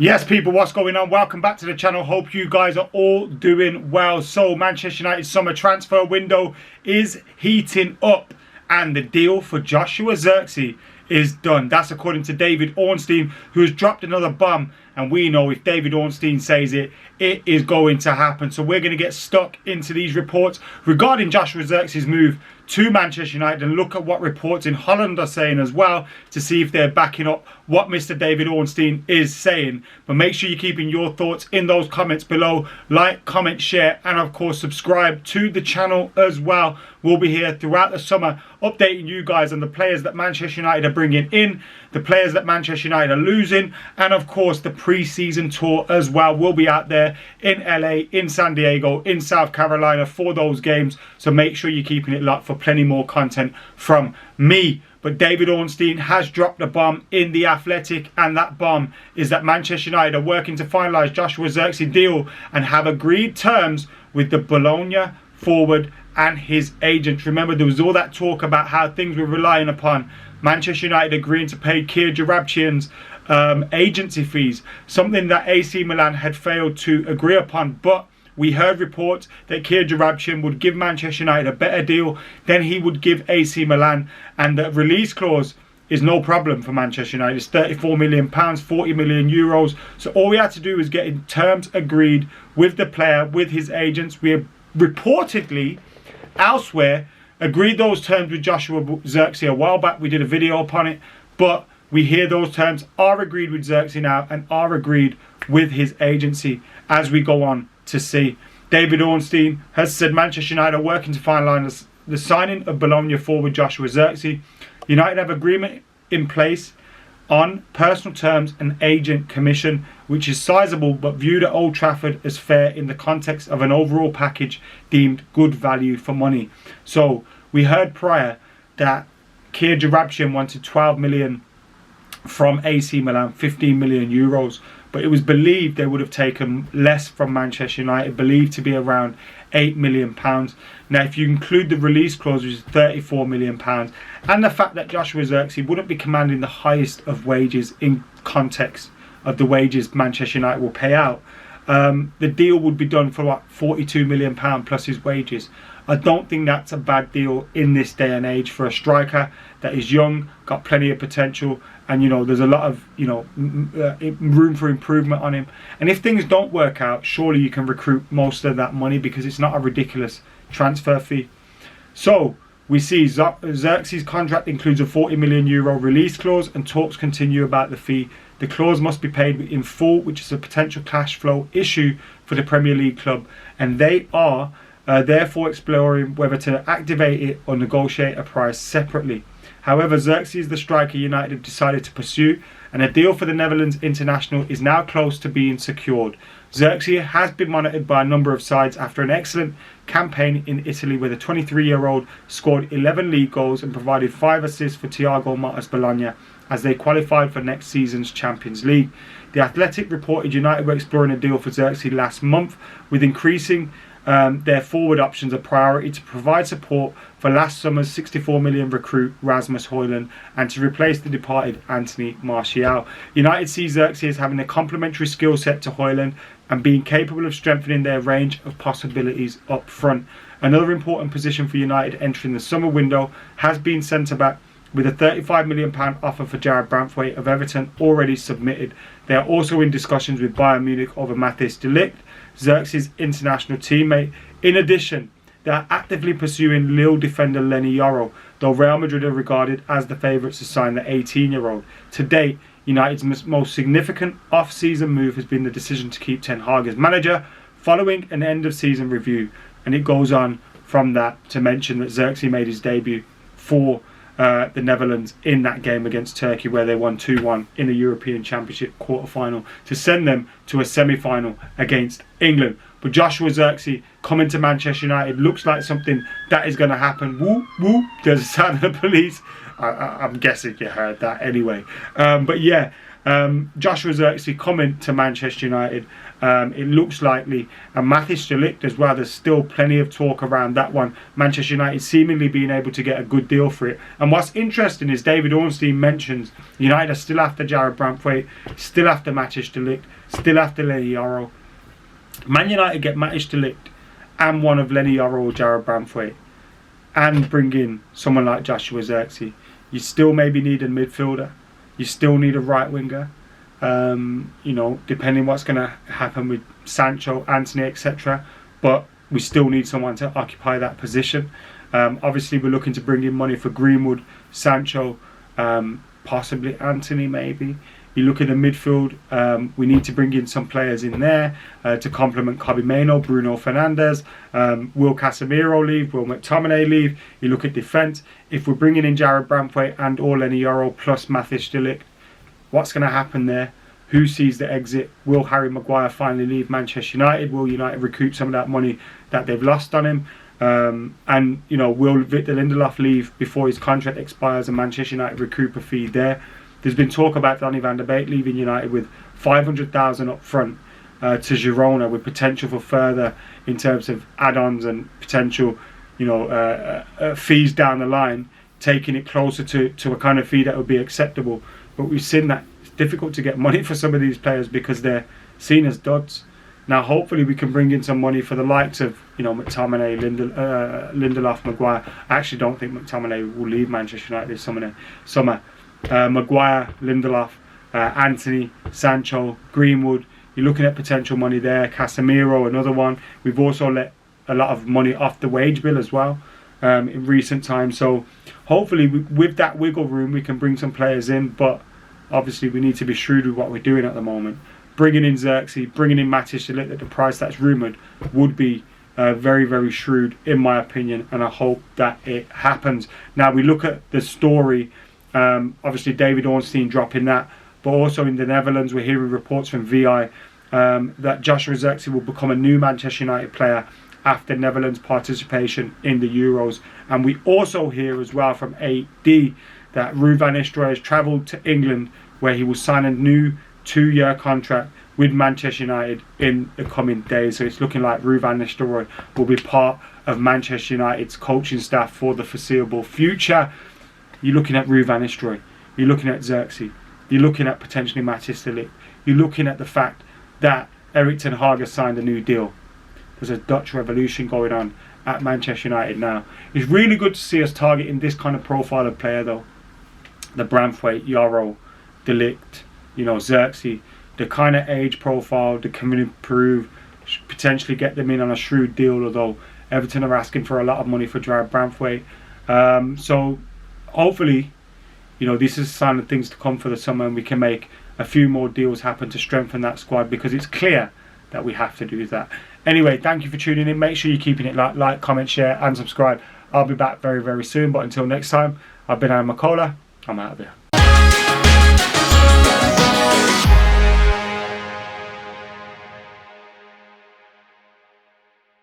Yes, people, what's going on? Welcome back to the channel. Hope you guys are all doing well. So, Manchester United's summer transfer window is heating up, and the deal for Joshua Zirkzee is done. That's according to David Ornstein, who has dropped another bomb. And we know if David Ornstein says it, it is going to happen. So we're going to get stuck into these reports regarding Joshua Zirkzee's move to Manchester United and look at what reports in Holland are saying as well to see if they're backing up what Mr. David Ornstein is saying. But make sure you're keeping your thoughts in those comments below. Like, comment, share, and of course subscribe to the channel as well. We'll be here throughout the summer updating you guys on the players that Manchester United are bringing in, the players that Manchester United are losing, and of course the pre-season tour as well. We'll be out there in LA, in San Diego, in South Carolina for those games. So make sure you're keeping it locked for plenty more content from me. But David Ornstein has dropped a bomb in The Athletic, and that bomb is that Manchester United are working to finalise Joshua Zirkzee deal and have agreed terms with the Bologna forward and his agents. Remember, there was all that talk about how things were relying upon Manchester United agreeing to pay Kia Joorabchian's agency fees, something that AC Milan had failed to agree upon. But we heard reports that Kia Joorabchian would give Manchester United a better deal than he would give AC Milan, and the release clause is no problem for Manchester United. It's £34 million, 40 million euros. So all we had to do was get in terms agreed with the player, with his agents. We have reportedly elsewhere agreed those terms with Joshua Zirkzee a while back. We did a video upon it, but we hear those terms are agreed with Zirkzee now and are agreed with his agency as we go on to see. David Ornstein has said Manchester United are working to finalise the signing of Bologna forward Joshua Zirkzee. United have agreement in place on personal terms and agent commission, which is sizable but viewed at Old Trafford as fair in the context of an overall package deemed good value for money. So we heard prior that Kia Joorabchian wanted 12 million from AC Milan, 15 million euros, but it was believed they would have taken less from Manchester United, believed to be around £8 million. Now, if you include the release clause, which is £34 million, and the fact that Joshua Zirkzee wouldn't be commanding the highest of wages in context of the wages Manchester United will pay out, the deal would be done for what, £42 million plus his wages. I don't think that's a bad deal in this day and age for a striker that is young, got plenty of potential, and there's a lot of room for improvement on him. And if things don't work out, surely you can recruit most of that money because it's not a ridiculous transfer fee. So we see Zirkzee's contract includes a €40 million release clause, and talks continue about the fee. The clause must be paid in full, which is a potential cash flow issue for the Premier League club, and they are therefore exploring whether to activate it or negotiate a price separately. However, Zirkzee is the striker United have decided to pursue, and a deal for the Netherlands international is now close to being secured. Zirkzee has been monitored by a number of sides after an excellent campaign in Italy, where the 23-year-old scored 11 league goals and provided 5 assists for Thiago Motta's Bologna as they qualified for next season's Champions League. The Athletic reported United were exploring a deal for Zirkzee last month, with increasing their forward options a priority to provide support for last summer's 64 million recruit Rasmus Højlund and to replace the departed Anthony Martial. United see Zirkzee as having a complementary skill set to Højlund and being capable of strengthening their range of possibilities up front. Another important position for United entering the summer window has been centre-back, with a £35 million offer for Jared Branthwaite of Everton already submitted. They are also in discussions with Bayern Munich over Matthijs de Ligt, Zirkzee's international teammate. In addition, they are actively pursuing Lille defender Lenny Yoro, though Real Madrid are regarded as the favourites to sign the 18-year-old. To date, United's most significant off-season move has been the decision to keep Ten Hag as manager following an end-of-season review. And it goes on from that to mention that Zirkzee made his debut for the Netherlands in that game against Turkey, where they won 2-1 in the European Championship quarter-final to send them to a semi-final against England. But Joshua Zirkzee coming to Manchester United looks like something that is going to happen. Woo, woo, there's a sound of the police. I'm guessing you heard that anyway. But yeah, Joshua Zirkzee coming to Manchester United, it looks likely, and Matthijs de Ligt as well. There's still plenty of talk around that one. Manchester United seemingly being able to get a good deal for it. And what's interesting is David Ornstein mentions United are still after Jarrad Branthwaite, still after Matthijs de Ligt, still after Lenny Yoro. Man United get Matthijs de Ligt and one of Lenny Yoro or Jarrad Branthwaite, and bring in someone like Joshua Zirkzee. You still maybe need a midfielder. You still need a right winger. Depending what's going to happen with Sancho, Anthony, etc. But we still need someone to occupy that position. Obviously, we're looking to bring in money for Greenwood, Sancho, possibly Anthony, maybe. You look at the midfield, we need to bring in some players in there to complement Kobbie Mainoo, Bruno Fernandes. Will Casemiro leave? Will McTominay leave? You look at defence. If we're bringing in Jarrad Branthwaite and or Lenny Yoro plus Matthijs de Ligt, what's going to happen there? Who sees the exit? Will Harry Maguire finally leave Manchester United? Will United recoup some of that money that they've lost on him? Will Victor Lindelof leave before his contract expires and Manchester United recoup a fee there? There's been talk about Donny van der Beek leaving United with $500,000 up front to Girona, with potential for further in terms of add-ons and potential, fees down the line, taking it closer to a kind of fee that would be acceptable. But we've seen that it's difficult to get money for some of these players because they're seen as duds. Now, hopefully, we can bring in some money for the likes of, McTominay, Lindelof, Maguire. I actually don't think McTominay will leave Manchester United this summer. Maguire, Lindelof, Anthony, Sancho, Greenwood. You're looking at potential money there. Casemiro, another one. We've also let a lot of money off the wage bill as well in recent times. So hopefully with that wiggle room we can bring some players in, but obviously we need to be shrewd with what we're doing at the moment. Bringing in Zirkzee, bringing in Matthijs de Ligt at the price that's rumoured would be very, very shrewd in my opinion, and I hope that it happens. Now we look at the story. Obviously David Ornstein dropping that, but also in the Netherlands we're hearing reports from VI that Joshua Zirkzee will become a new Manchester United player after Netherlands participation in the Euros. And we also hear as well from AD that Ruud van Nistelrooy has travelled to England, where he will sign a new 2-year contract with Manchester United in the coming days. So it's looking like Ruud van Nistelrooy will be part of Manchester United's coaching staff for the foreseeable future. You're looking at Ruud van Nistelrooy, you're looking at Zirkzee, you're looking at potentially Matthijs de Ligt, you're looking at the fact that Erik ten Hag has signed a new deal. There's a Dutch revolution going on at Manchester United now. It's really good to see us targeting this kind of profile of player though. The Branthwaite, Yoro, de Ligt, Zirkzee, the kind of age profile that can improve, potentially get them in on a shrewd deal, although Everton are asking for a lot of money for Jarrad Branthwaite. So hopefully, this is a sign of things to come for the summer, and we can make a few more deals happen to strengthen that squad, because it's clear that we have to do that. Anyway, thank you for tuning in. Make sure you're keeping it like, comment, share, and subscribe. I'll be back very, very soon. But until next time, I've been AdamMcKola. I'm out of here.